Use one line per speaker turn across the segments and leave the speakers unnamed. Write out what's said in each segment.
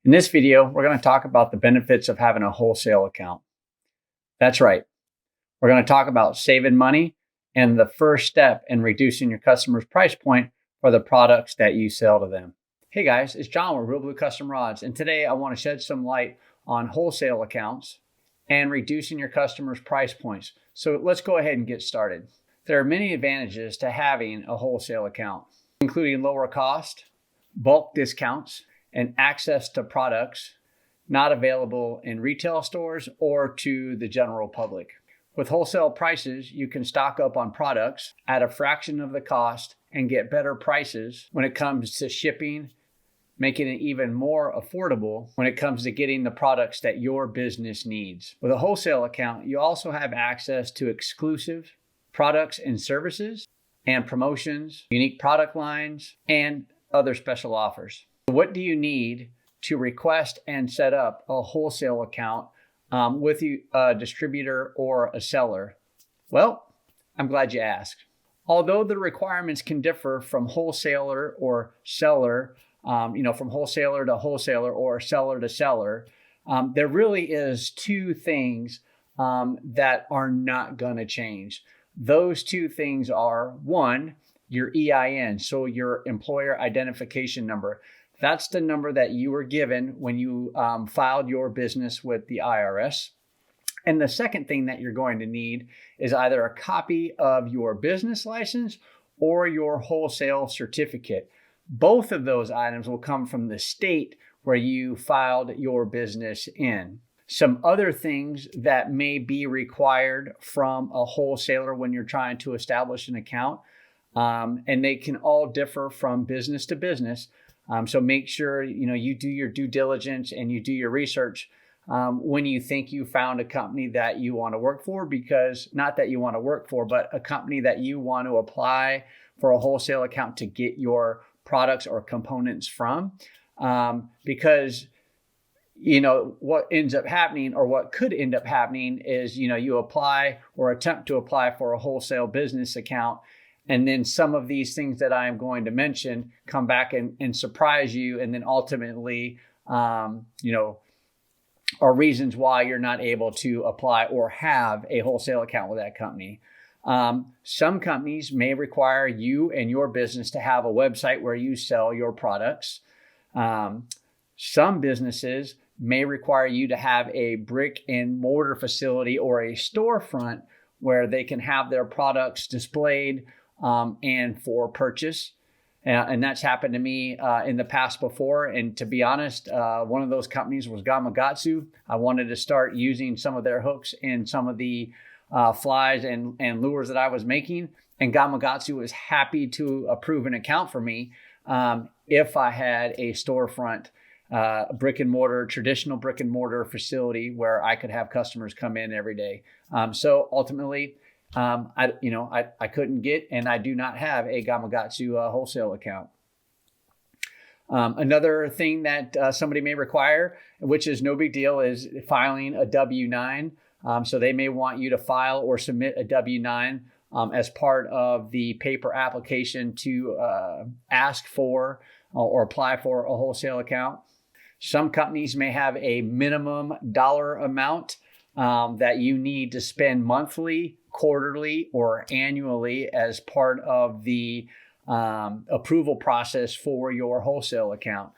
In this video, we're going to talk about the benefits of having a wholesale account. That's right. We're going to talk about saving money and the first step in reducing your customer's price point for the products that you sell to them. Hey guys, it's John with ReelBlue Custom Rods, and today I want to shed some light on wholesale accounts and reducing your customer's price points. So let's go ahead and get started. There are many advantages to having a wholesale account, including lower cost, bulk discounts, and access to products not available in retail stores or to the general public. With wholesale prices, you can stock up on products at a fraction of the cost and get better prices when it comes to shipping, making it even more affordable when it comes to getting the products that your business needs. With a wholesale account, you also have access to exclusive products and services and promotions, unique product lines, and other special offers. What do you need to request and set up a wholesale account with a distributor or a seller? Well, I'm glad you asked. Although the requirements can differ from wholesaler or seller, from wholesaler to wholesaler or seller to seller, there really is two things that are not going to change. Those two things are, one, your EIN, so your employer identification number. That's the number that you were given when you filed your business with the IRS. And the second thing that you're going to need is either a copy of your business license or your wholesale certificate. Both of those items will come from the state where you filed your business in. Some other things that may be required from a wholesaler when you're trying to establish an account, and they can all differ from business to business. So make sure you do your due diligence and you do your research when you think you found a company that you want to work for, because not that you want to work for, but a company that you want to apply for a wholesale account to get your products or components from. Because what ends up happening, or what could end up happening, is you apply or attempt to apply for a wholesale business account, and then some of these things that I am going to mention come back and surprise you, and then ultimately, are reasons why you're not able to apply or have a wholesale account with that company. Some companies may require you and your business to have a website where you sell your products. Some businesses may require you to have a brick and mortar facility or a storefront where they can have their products displayed and for purchase. And that's happened to me in the past before. And to be honest, one of those companies was Gamakatsu. I wanted to start using some of their hooks and some of the flies and lures that I was making. And Gamakatsu was happy to approve an account for me if I had a storefront, traditional brick and mortar facility where I could have customers come in every day. So ultimately, I couldn't get, and I do not have a Gamakatsu wholesale account. Another thing that somebody may require, which is no big deal, is filing a W-9. So they may want you to file or submit a W-9 as part of the paper application to ask for or apply for a wholesale account. Some companies may have a minimum dollar amount that you need to spend monthly, quarterly, or annually as part of the approval process for your wholesale account.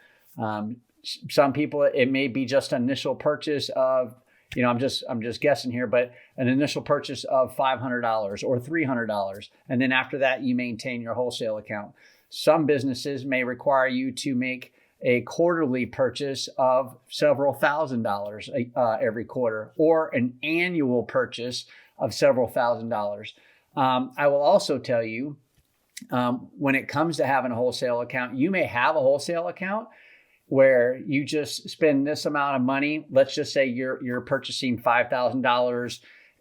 Some people, it may be just an initial purchase of, I'm just guessing here, but an initial purchase of $500 or $300. And then after that, you maintain your wholesale account. Some businesses may require you to make a quarterly purchase of several $1,000s every quarter, or an annual purchase of several $1,000s. I will also tell you, when it comes to having a wholesale account, you may have a wholesale account where you just spend this amount of money. Let's just say you're purchasing $5,000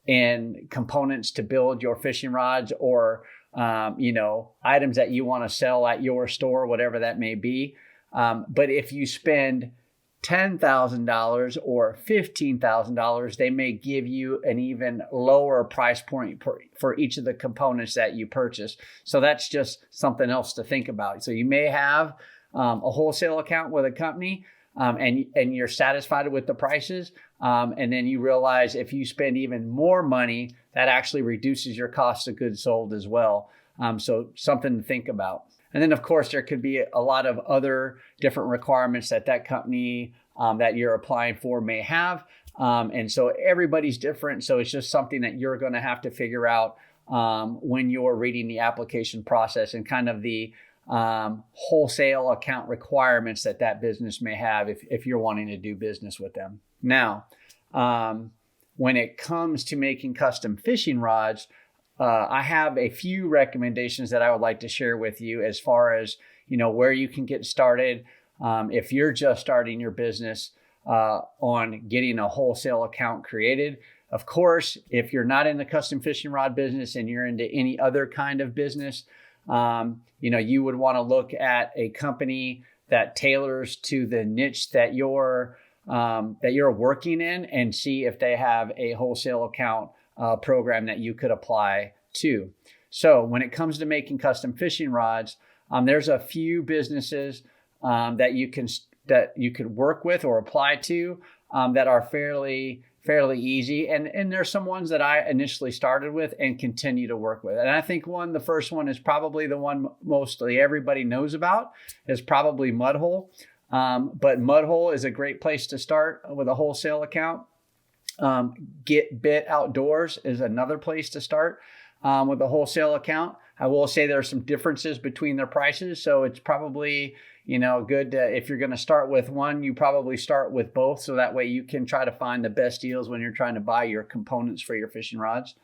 in components to build your fishing rods, or items that you want to sell at your store, whatever that may be. But if you spend $10,000 or $15,000, they may give you an even lower price point for each of the components that you purchase. So that's just something else to think about. So you may have a wholesale account with a company, and you're satisfied with the prices, and then you realize if you spend even more money, that actually reduces your cost of goods sold as well. So something to think about. And then, of course, there could be a lot of other different requirements that company that you're applying for may have. And so everybody's different. So it's just something that you're going to have to figure out when you're reading the application process and kind of the wholesale account requirements that business may have if you're wanting to do business with them. Now, when it comes to making custom fishing rods, I have a few recommendations that I would like to share with you as far as, where you can get started. If you're just starting your business on getting a wholesale account created. Of course, if you're not in the custom fishing rod business and you're into any other kind of business, you would want to look at a company that tailors to the niche that you're working in and see if they have a wholesale account program that you could apply to. So when it comes to making custom fishing rods, there's a few businesses that you could work with or apply to that are fairly easy. And there's some ones that I initially started with and continue to work with. And I think the first one is probably the one mostly everybody knows about, is probably Mudhole. But Mudhole is a great place to start with a wholesale account. Get Bit Outdoors is another place to start with a wholesale account. I will say there are some differences between their prices. So it's probably, good if you're going to start with one, you probably start with both. So that way you can try to find the best deals when you're trying to buy your components for your fishing rods.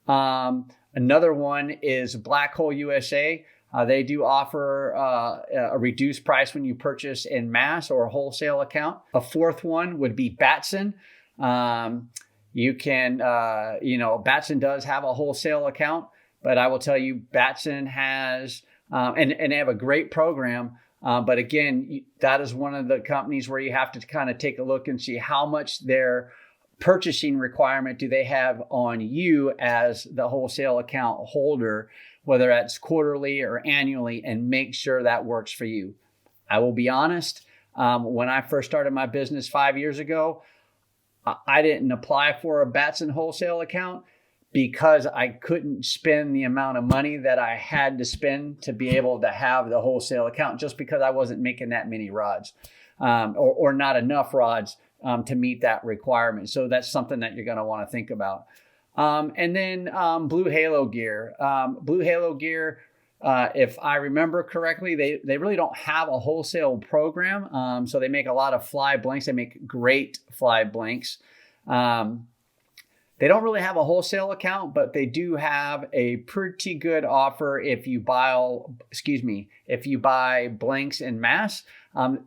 Another one is Black Hole USA. They do offer a reduced price when you purchase in mass or a wholesale account. A fourth one would be Batson. You can, Batson does have a wholesale account, but I will tell you, Batson has, and they have a great program. But again, that is one of the companies where you have to kind of take a look and see how much their purchasing requirement do they have on you as the wholesale account holder, whether that's quarterly or annually, and make sure that works for you. I will be honest, when I first started my business 5 years ago, I didn't apply for a Batson wholesale account because I couldn't spend the amount of money that I had to spend to be able to have the wholesale account, just because I wasn't making that many rods or not enough rods to meet that requirement. So that's something that you're going to want to think about. And then Blue Halo gear. Blue Halo gear, if I remember correctly, they really don't have a wholesale program. So they make a lot of fly blanks. They make great fly blanks. They don't really have a wholesale account, but they do have a pretty good offer if you buy blanks in mass.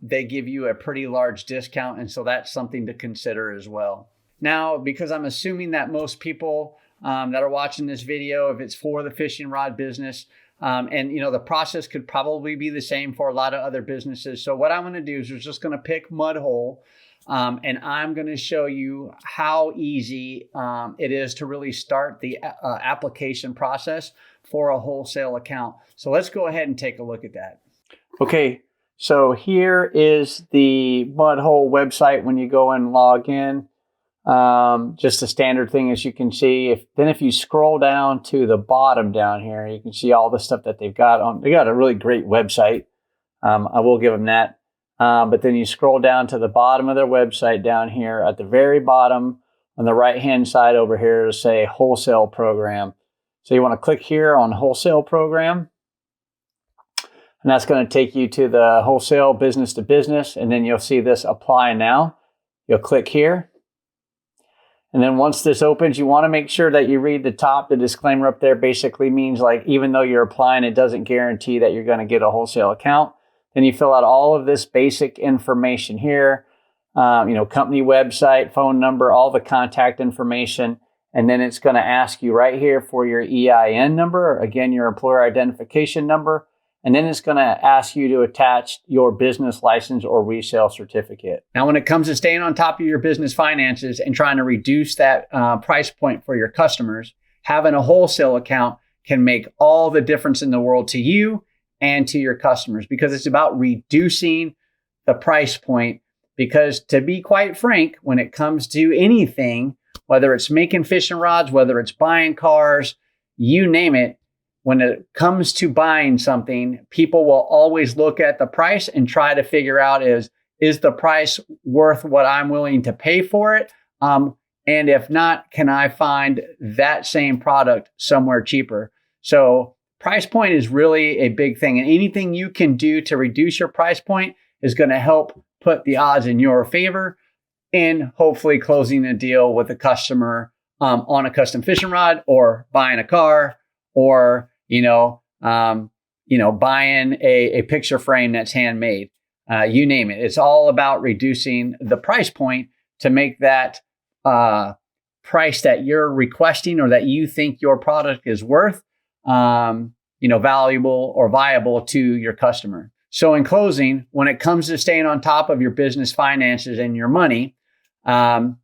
They give you a pretty large discount, and so that's something to consider as well. Now, because I'm assuming that most people that are watching this video, if it's for the fishing rod business, and the process could probably be the same for a lot of other businesses. So what I'm going to do is we're just going to pick Mudhole, and I'm going to show you how easy it is to really start the application process for a wholesale account. So let's go ahead and take a look at that. Okay, so here is the Mudhole website when you go and log in. Just a standard thing, as you can see. If you scroll down to the bottom down here, you can see all the stuff that they've got on. They got a really great website. I will give them that. But then you scroll down to the bottom of their website down here at the very bottom on the right-hand side over here to say wholesale program. So you want to click here on wholesale program. And that's going to take you to the wholesale business to business. And then you'll see this apply now. You'll click here. And then once this opens, you want to make sure that you read the top. The disclaimer up there basically means, like, even though you're applying, it doesn't guarantee that you're going to get a wholesale account. Then you fill out all of this basic information here, company website, phone number, all the contact information. And then it's going to ask you right here for your EIN number, again, your employer identification number. And then it's going to ask you to attach your business license or resale certificate. Now, when it comes to staying on top of your business finances and trying to reduce that price point for your customers, having a wholesale account can make all the difference in the world to you and to your customers, because it's about reducing the price point, because to be quite frank, when it comes to anything, whether it's making fishing rods, whether it's buying cars, you name it, when it comes to buying something, people will always look at the price and try to figure out is the price worth what I'm willing to pay for it? And if not, can I find that same product somewhere cheaper? So price point is really a big thing. And anything you can do to reduce your price point is going to help put the odds in your favor in hopefully closing a deal with a customer on a custom fishing rod, or buying a car, or buying a picture frame that's handmade. You name it. It's all about reducing the price point to make that price that you're requesting or that you think your product is worth, valuable or viable to your customer. So in closing, when it comes to staying on top of your business finances and your money, and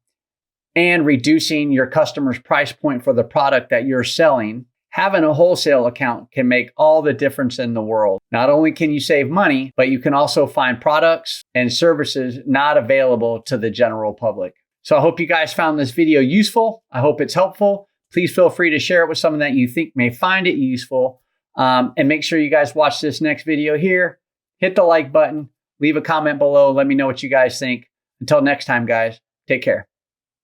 reducing your customer's price point for the product that you're selling, having a wholesale account can make all the difference in the world. Not only can you save money, but you can also find products and services not available to the general public. So I hope you guys found this video useful. I hope it's helpful. Please feel free to share it with someone that you think may find it useful. And make sure you guys watch this next video here. Hit the like button, leave a comment below. Let me know what you guys think. Until next time, guys, take care.